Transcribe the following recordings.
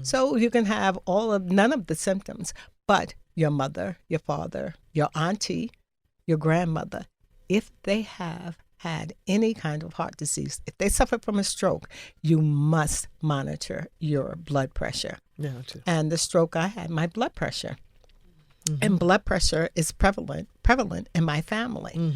So you can have none of the symptoms, but your mother, your father, your auntie, your grandmother, if they have had any kind of heart disease, if they suffer from a stroke, you must monitor your blood pressure. Yeah, and the stroke I had, my blood pressure. And blood pressure is prevalent in my family.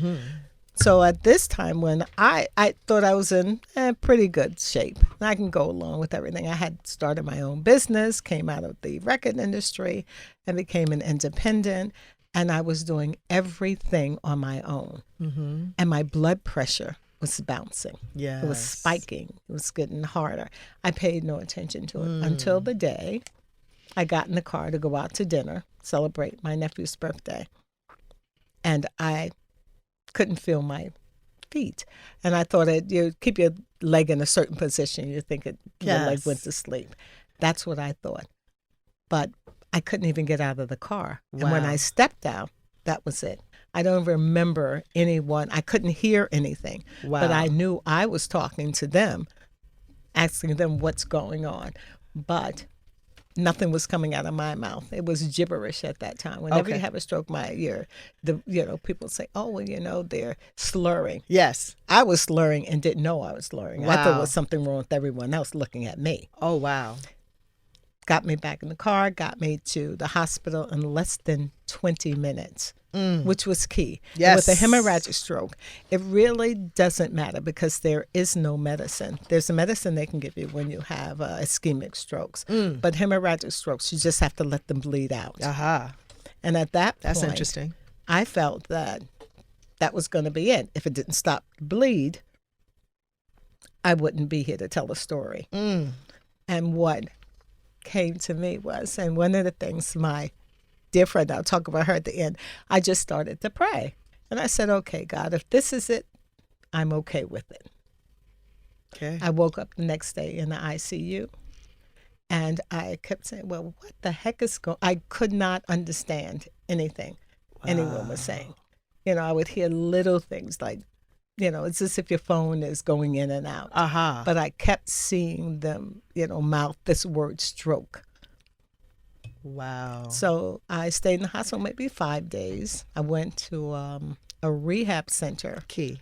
So at this time when I thought I was in pretty good shape, I can go along with everything. I had started my own business, came out of the record industry, and became an independent. And I was doing everything on my own. And my blood pressure was bouncing. Yes. It was spiking. It was getting harder. I paid no attention to it until the day I got in the car to go out to dinner, celebrate my nephew's birthday. And I couldn't feel my feet. And I thought you keep your leg in a certain position. You think your leg went to sleep. That's what I thought. But I couldn't even get out of the car. Wow. And when I stepped out, that was it. I don't remember anyone. I couldn't hear anything. Wow. But I knew I was talking to them, asking them what's going on. But nothing was coming out of my mouth. It was gibberish at that time. Whenever you have a stroke, people say, oh, well, they're slurring. Yes. I was slurring and didn't know I was slurring. Wow. I thought there was something wrong with everyone else looking at me. Oh, wow. Got me back in the car, got me to the hospital in less than 20 minutes, which was key. Yes. With a hemorrhagic stroke, it really doesn't matter because there is no medicine. There's a medicine they can give you when you have ischemic strokes. But hemorrhagic strokes, you just have to let them bleed out. And at that's point, interesting. I felt that was going to be it. If it didn't stop the bleed, I wouldn't be here to tell the story. And what came to me was, and one of the things my dear friend, I'll talk about her at the end, I just started to pray. And I said, okay, God, if this is it, I'm okay with it. Okay. I woke up the next day in the ICU and I kept saying, well, what the heck is going on? I could not understand anything anyone was saying. I would hear little things like, it's as if your phone is going in and out. But I kept seeing them, mouth this word stroke. Wow. So I stayed in the hospital maybe 5 days. I went to a rehab center. Key.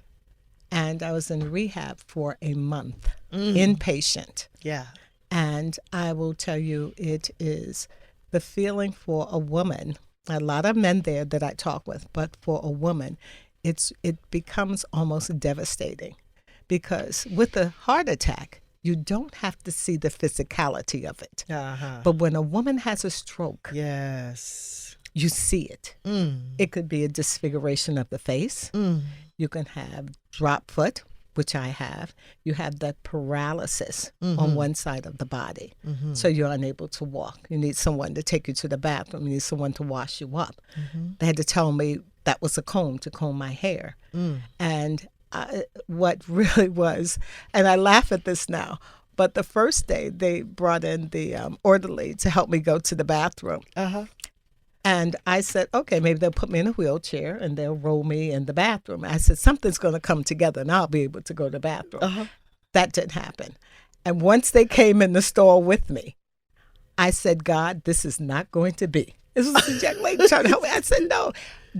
And I was in rehab for a month, inpatient. Yeah. And I will tell you, it is the feeling for a woman, a lot of men there that I talk with, but for a woman, it becomes almost devastating because with a heart attack, you don't have to see the physicality of it. But when a woman has a stroke, yes, you see it. It could be a disfiguration of the face. You can have drop foot, which I have. You have that paralysis on one side of the body. So you're unable to walk. You need someone to take you to the bathroom. You need someone to wash you up. They had to tell me that was a comb to comb my hair. And what really was, and I laugh at this now, but the first day they brought in the orderly to help me go to the bathroom. And I said, okay, maybe they'll put me in a wheelchair and they'll roll me in the bathroom. I said, something's going to come together and I'll be able to go to the bathroom. That didn't happen. And once they came in the stall with me, I said, God, this is not going to be. This was the young lady trying to help me. I said, no.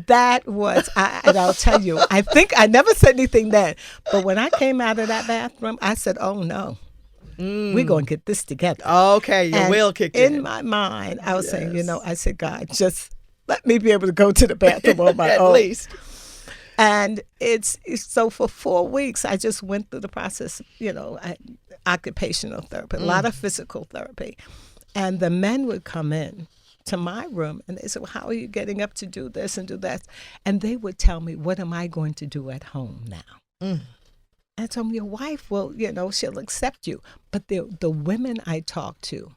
That was, and I'll tell you, I think I never said anything then. But when I came out of that bathroom, I said, oh, no. We're going to get this together. Okay, your will kicked in. In my mind, I was saying, I said, God, just let me be able to go to the bathroom on my own. At least. And it's so for 4 weeks, I just went through the process, occupational therapy, a lot of physical therapy. And the men would come in to my room and they said, well, how are you getting up to do this and do that? And they would tell me, what am I going to do at home now? I told them, your wife will, she'll accept you. But the women I talked to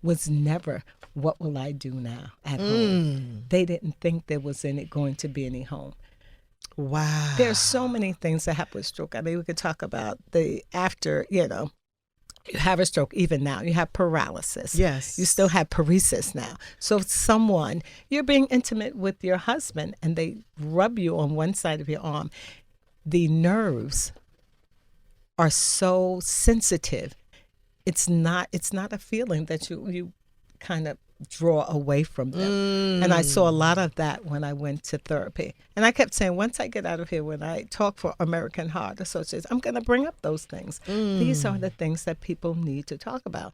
was never, what will I do now at home? They didn't think there was going to be any home. Wow. There's so many things that happen with stroke. I mean, we could talk about the after, you have a stroke, even now, you have paralysis. Yes. You still have paresis now. So you're being intimate with your husband and they rub you on one side of your arm. The nerves are so sensitive. it's not a feeling that you kind of draw away from them. And I saw a lot of that when I went to therapy. And I kept saying, once I get out of here, when I talk for American Heart Association, I'm going to bring up those things. These are the things that people need to talk about.